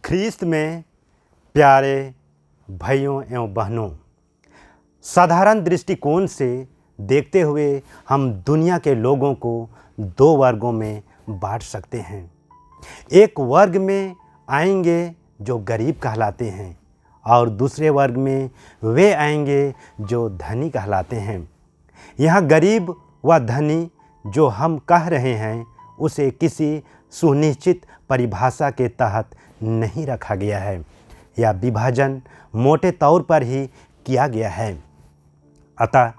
ख्रीस्त में प्यारे भाइयों एवं बहनों, साधारण दृष्टिकोण से देखते हुए हम दुनिया के लोगों को दो वर्गों में बांट सकते हैं। एक वर्ग में आएंगे जो गरीब कहलाते हैं और दूसरे वर्ग में वे आएंगे जो धनी कहलाते हैं। यहाँ गरीब व धनी जो हम कह रहे हैं उसे किसी सुनिश्चित परिभाषा के तहत नहीं रखा गया है। यह विभाजन मोटे तौर पर ही किया गया है। अतः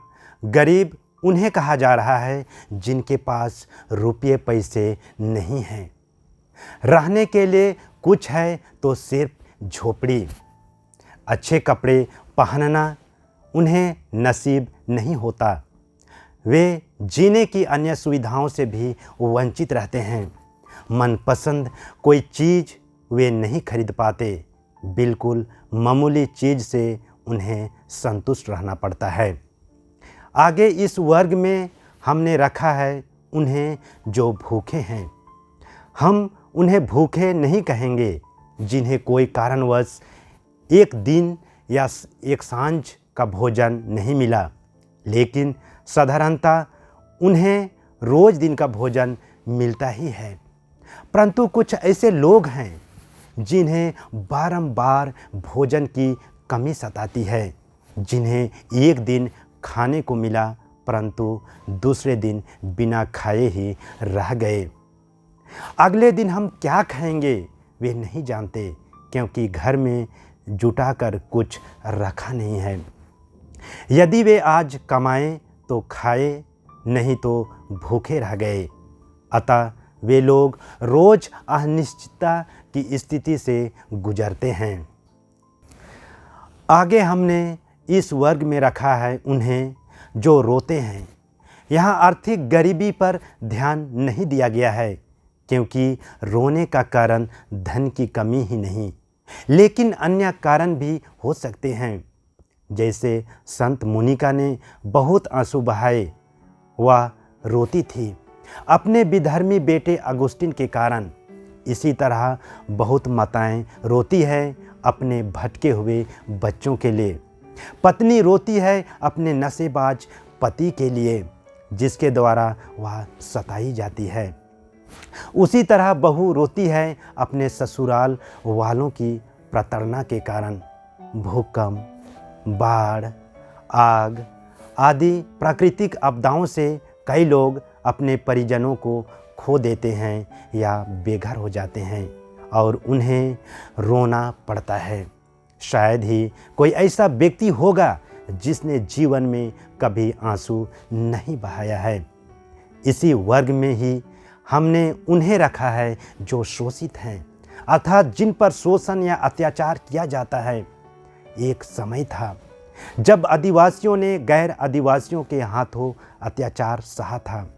गरीब उन्हें कहा जा रहा है जिनके पास रुपये पैसे नहीं हैं, रहने के लिए कुछ है तो सिर्फ झोपड़ी, अच्छे कपड़े पहनना उन्हें नसीब नहीं होता। वे जीने की अन्य सुविधाओं से भी वंचित रहते हैं। मनपसंद कोई चीज़ वे नहीं खरीद पाते। बिल्कुल मामूली चीज़ से उन्हें संतुष्ट रहना पड़ता है। आगे इस वर्ग में हमने रखा है उन्हें जो भूखे हैं। हम उन्हें भूखे नहीं कहेंगे जिन्हें कोई कारणवश एक दिन या एक सांझ का भोजन नहीं मिला, लेकिन साधारणतः उन्हें रोज़ दिन का भोजन मिलता ही है। परंतु कुछ ऐसे लोग हैं जिन्हें बारंबार भोजन की कमी सताती है, जिन्हें एक दिन खाने को मिला परंतु दूसरे दिन बिना खाए ही रह गए। अगले दिन हम क्या खाएंगे वे नहीं जानते, क्योंकि घर में जुटाकर कुछ रखा नहीं है। यदि वे आज कमाएं तो खाए, नहीं तो भूखे रह गए। अतः वे लोग रोज़ अनिश्चितता की स्थिति से गुजरते हैं। आगे हमने इस वर्ग में रखा है उन्हें जो रोते हैं। यहाँ आर्थिक गरीबी पर ध्यान नहीं दिया गया है, क्योंकि रोने का कारण धन की कमी ही नहीं, लेकिन अन्य कारण भी हो सकते हैं। जैसे संत मोनिका ने बहुत आंसू बहाए, वह रोती थी अपने विधर्मी बेटे अगुस्टिन के कारण। इसी तरह बहुत माताएं रोती है अपने भटके हुए बच्चों के लिए। पत्नी रोती है अपने नशेबाज पति के लिए, जिसके द्वारा वह सताई जाती है। उसी तरह बहू रोती है अपने ससुराल वालों की प्रताड़ना के कारण। भूकंप, बाढ़, आग आदि प्राकृतिक आपदाओं से कई लोग अपने परिजनों को खो देते हैं या बेघर हो जाते हैं और उन्हें रोना पड़ता है। शायद ही कोई ऐसा व्यक्ति होगा जिसने जीवन में कभी आंसू नहीं बहाया है। इसी वर्ग में ही हमने उन्हें रखा है जो शोषित हैं, अर्थात जिन पर शोषण या अत्याचार किया जाता है। एक समय था जब आदिवासियों ने गैर आदिवासियों के हाथों अत्याचार सहा था।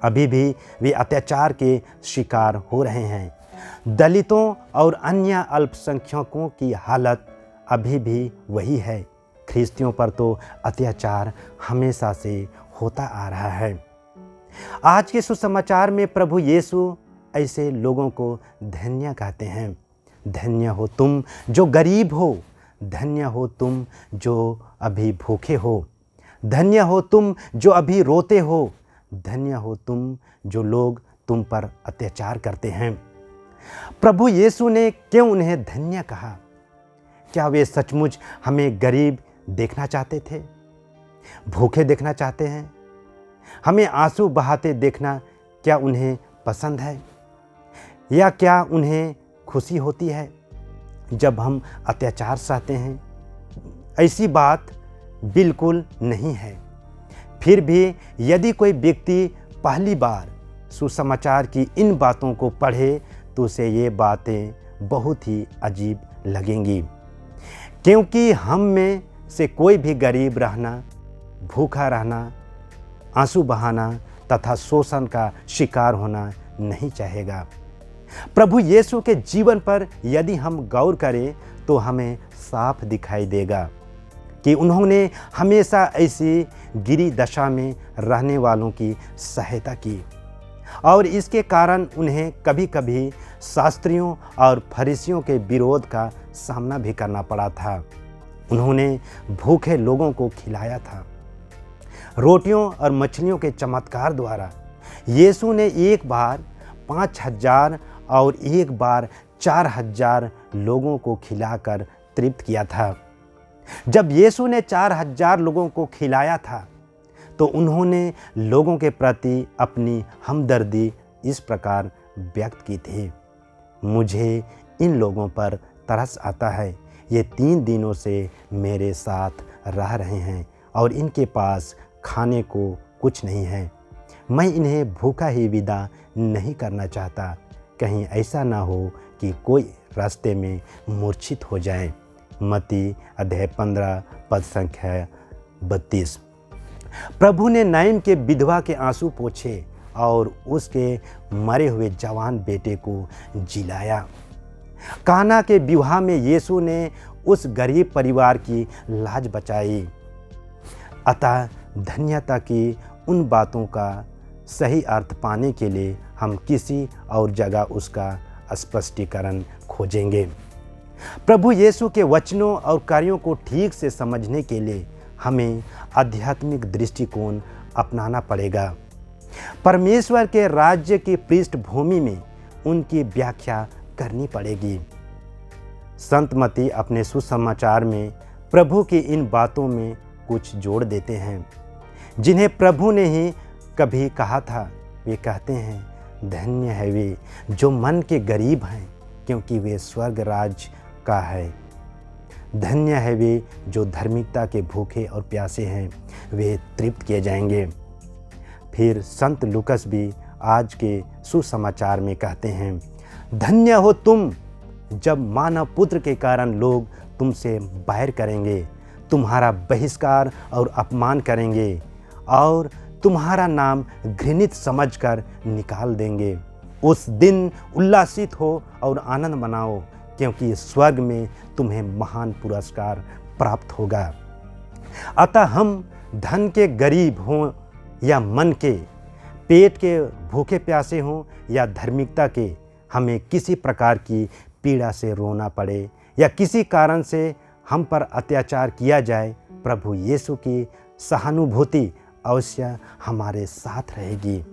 अभी भी वे अत्याचार के शिकार हो रहे हैं। दलितों और अन्य अल्पसंख्यकों की हालत अभी भी वही है। ख्रिस्तियों पर तो अत्याचार हमेशा से होता आ रहा है। आज के सुसमाचार में प्रभु यीशु ऐसे लोगों को धन्य कहते हैं। धन्य हो तुम जो गरीब हो, धन्य हो तुम जो अभी भूखे हो, धन्य हो तुम जो अभी रोते हो, धन्य हो तुम जो लोग तुम पर अत्याचार करते हैं। प्रभु यीशु ने क्यों उन्हें धन्य कहा? क्या वे सचमुच हमें गरीब देखना चाहते थे, भूखे देखना चाहते हैं? हमें आंसू बहाते देखना क्या उन्हें पसंद है? या क्या उन्हें खुशी होती है जब हम अत्याचार सहते हैं? ऐसी बात बिल्कुल नहीं है। फिर भी यदि कोई व्यक्ति पहली बार सुसमाचार की इन बातों को पढ़े तो उसे ये बातें बहुत ही अजीब लगेंगी, क्योंकि हम में से कोई भी गरीब रहना, भूखा रहना, आंसू बहाना तथा शोषण का शिकार होना नहीं चाहेगा। प्रभु यीशु के जीवन पर यदि हम गौर करें तो हमें साफ दिखाई देगा कि उन्होंने हमेशा ऐसी गिरी दशा में रहने वालों की सहायता की। और इसके कारण उन्हें कभी कभी शास्त्रियों और फरीसियों के विरोध का सामना भी करना पड़ा था। उन्होंने भूखे लोगों को खिलाया था। रोटियों और मछलियों के चमत्कार द्वारा यीशु ने एक बार 5,000 और एक बार 4,000 लोगों को खिलाकर तृप्त किया था। जब यीशु ने 4,000 लोगों को खिलाया था तो उन्होंने लोगों के प्रति अपनी हमदर्दी इस प्रकार व्यक्त की थी, मुझे इन लोगों पर तरस आता है। ये 3 दिनों से मेरे साथ रह रहे हैं और इनके पास खाने को कुछ नहीं है। मैं इन्हें भूखा ही विदा नहीं करना चाहता, कहीं ऐसा ना हो कि कोई रास्ते में मूर्छित हो जाए। मत्ती अध्याय 15 पद संख्या 32। प्रभु ने नाइम के विधवा के आंसू पोंछे और उसके मरे हुए जवान बेटे को जिलाया। काना के विवाह में यीशु ने उस गरीब परिवार की लाज बचाई। अतः धन्यता की उन बातों का सही अर्थ पाने के लिए हम किसी और जगह उसका स्पष्टीकरण खोजेंगे। प्रभु यीशु के वचनों और कार्यों को ठीक से समझने के लिए हमें आध्यात्मिक दृष्टिकोण अपनाना पड़ेगा। परमेश्वर के राज्य की पृष्ठभूमि में उनकी व्याख्या करनी पड़ेगी। संत मत्ती अपने सुसमाचार में प्रभु की इन बातों में कुछ जोड़ देते हैं जिन्हें प्रभु ने ही कभी कहा था। वे कहते हैं, धन्य है वे जो मन के गरीब हैं, क्योंकि वे स्वर्ग राज का है। धन्य है वे जो धार्मिकता के भूखे और प्यासे हैं, वे तृप्त किए जाएंगे। फिर संत लूकस भी आज के सुसमाचार में कहते हैं, धन्य हो तुम जब मानव पुत्र के कारण लोग तुमसे बैर करेंगे, तुम्हारा बहिष्कार और अपमान करेंगे और तुम्हारा नाम घृणित समझकर निकाल देंगे। उस दिन उल्लासित हो और आनंद मनाओ, क्योंकि स्वर्ग में तुम्हें महान पुरस्कार प्राप्त होगा। अतः हम धन के गरीब हों या मन के, पेट के भूखे प्यासे हों या धार्मिकता के, हमें किसी प्रकार की पीड़ा से रोना पड़े या किसी कारण से हम पर अत्याचार किया जाए, प्रभु यीशु की सहानुभूति अवश्य हमारे साथ रहेगी।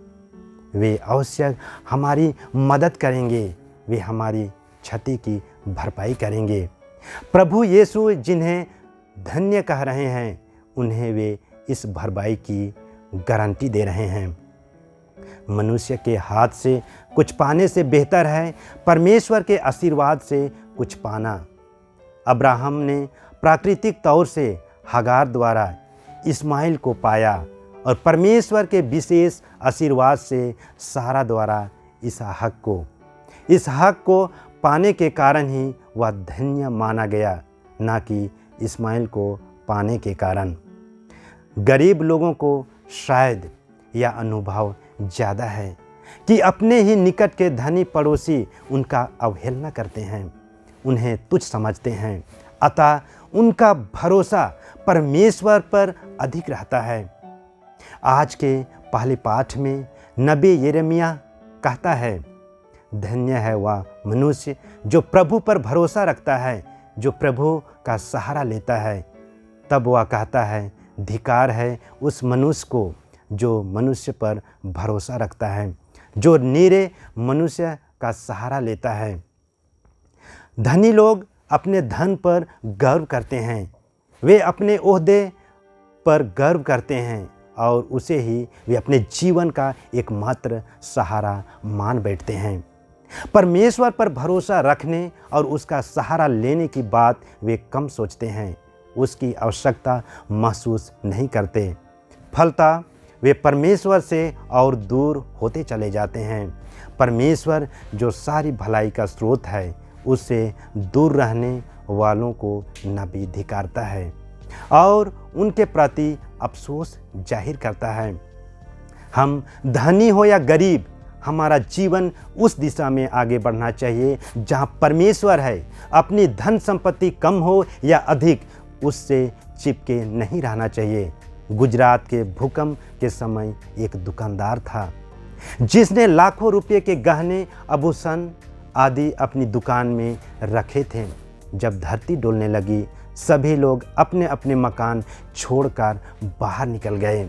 वे अवश्य हमारी मदद करेंगे, वे हमारी क्षति की भरपाई करेंगे। प्रभु यीशु जिन्हें धन्य कह रहे हैं, उन्हें वे इस भरपाई की गारंटी दे रहे हैं। मनुष्य के हाथ से कुछ पाने से बेहतर है परमेश्वर के आशीर्वाद से कुछ पाना। अब्राहम ने प्राकृतिक तौर से हगार द्वारा इस्माइल को पाया और परमेश्वर के विशेष आशीर्वाद से सारा द्वारा इसहाक को पाने के कारण ही वह धन्य माना गया, ना कि इस्माइल को पाने के कारण। गरीब लोगों को शायद यह अनुभव ज़्यादा है कि अपने ही निकट के धनी पड़ोसी उनका अवहेलना करते हैं, उन्हें तुच्छ समझते हैं। अतः उनका भरोसा परमेश्वर पर अधिक रहता है। आज के पहले पाठ में नबी यिर्मयाह कहता है, धन्य है वह मनुष्य जो प्रभु पर भरोसा रखता है, जो प्रभु का सहारा लेता है। तब वह कहता है, धिक्कार है उस मनुष्य को जो मनुष्य पर भरोसा रखता है, जो निरे मनुष्य का सहारा लेता है। धनी लोग अपने धन पर गर्व करते हैं, वे अपने ओहदे पर गर्व करते हैं और उसे ही वे अपने जीवन का एकमात्र सहारा मान बैठते हैं। परमेश्वर पर भरोसा रखने और उसका सहारा लेने की बात वे कम सोचते हैं, उसकी आवश्यकता महसूस नहीं करते। फलतः वे परमेश्वर से और दूर होते चले जाते हैं। परमेश्वर जो सारी भलाई का स्रोत है, उससे दूर रहने वालों को नबी धिक्कारता है और उनके प्रति अफसोस जाहिर करता है। हम धनी हो या गरीब, हमारा जीवन उस दिशा में आगे बढ़ना चाहिए जहां परमेश्वर है। अपनी धन संपत्ति कम हो या अधिक, उससे चिपके नहीं रहना चाहिए। गुजरात के भूकंप के समय एक दुकानदार था जिसने लाखों रुपए के गहने आभूषण आदि अपनी दुकान में रखे थे। जब धरती डोलने लगी, सभी लोग अपने अपने मकान छोड़कर बाहर निकल गए,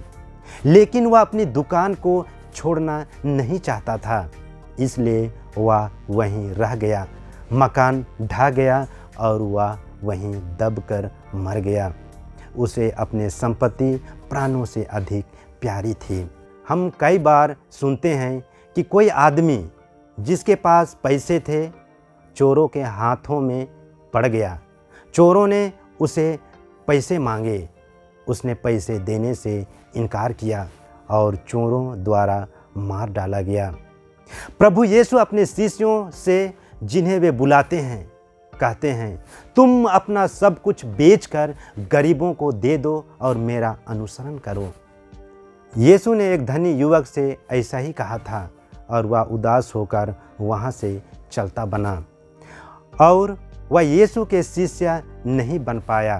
लेकिन वह अपनी दुकान को छोड़ना नहीं चाहता था, इसलिए वह वहीं रह गया। मकान ढह गया और वह वहीं दबकर मर गया। उसे अपने संपत्ति प्राणों से अधिक प्यारी थी। हम कई बार सुनते हैं कि कोई आदमी जिसके पास पैसे थे, चोरों के हाथों में पड़ गया। चोरों ने उसे पैसे मांगे, उसने पैसे देने से इनकार किया और चोरों द्वारा मार डाला गया। प्रभु यीशु अपने शिष्यों से, जिन्हें वे बुलाते हैं, कहते हैं, तुम अपना सब कुछ बेचकर गरीबों को दे दो और मेरा अनुसरण करो। यीशु ने एक धनी युवक से ऐसा ही कहा था और वह उदास होकर वहाँ से चलता बना और वह यीशु के शिष्य नहीं बन पाया,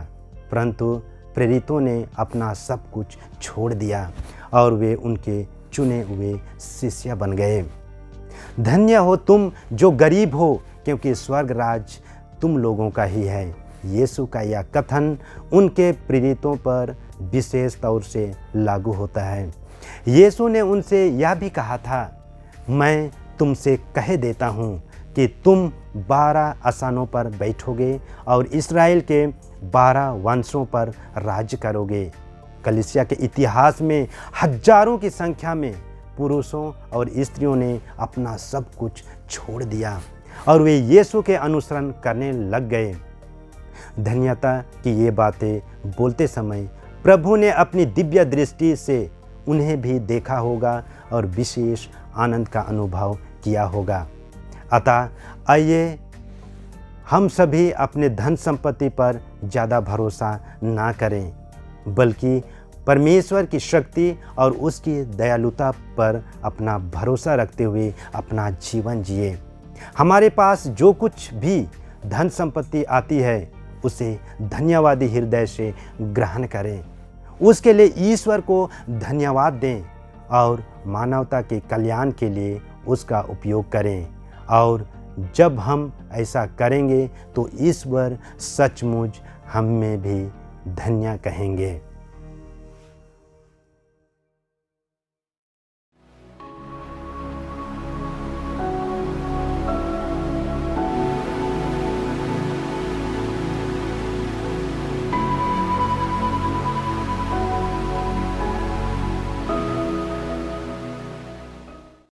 परंतु प्रेरितों ने अपना सब कुछ छोड़ दिया और वे उनके चुने हुए शिष्य बन गए। धन्य हो तुम जो गरीब हो, क्योंकि स्वर्ग राज तुम लोगों का ही है। यीशु का यह कथन उनके प्रेरितों पर विशेष तौर से लागू होता है। यीशु ने उनसे यह भी कहा था, मैं तुमसे कह देता हूँ कि तुम 12 आसनों पर बैठोगे और इस्राएल के 12 वंशों पर राज्य करोगे। कलीसिया के इतिहास में हजारों की संख्या में पुरुषों और स्त्रियों ने अपना सब कुछ छोड़ दिया और वे यीशु के अनुसरण करने लग गए। धन्यता कि ये बातें बोलते समय प्रभु ने अपनी दिव्य दृष्टि से उन्हें भी देखा होगा और विशेष आनंद का अनुभव किया होगा। अतः आइए हम सभी अपने धन संपत्ति पर ज़्यादा भरोसा ना करें, बल्कि परमेश्वर की शक्ति और उसकी दयालुता पर अपना भरोसा रखते हुए अपना जीवन जिए। हमारे पास जो कुछ भी धन संपत्ति आती है, उसे धन्यवादी हृदय से ग्रहण करें, उसके लिए ईश्वर को धन्यवाद दें और मानवता के कल्याण के लिए उसका उपयोग करें। और जब हम ऐसा करेंगे तो ईश्वर सचमुच हम में भी धन्य कहेंगे।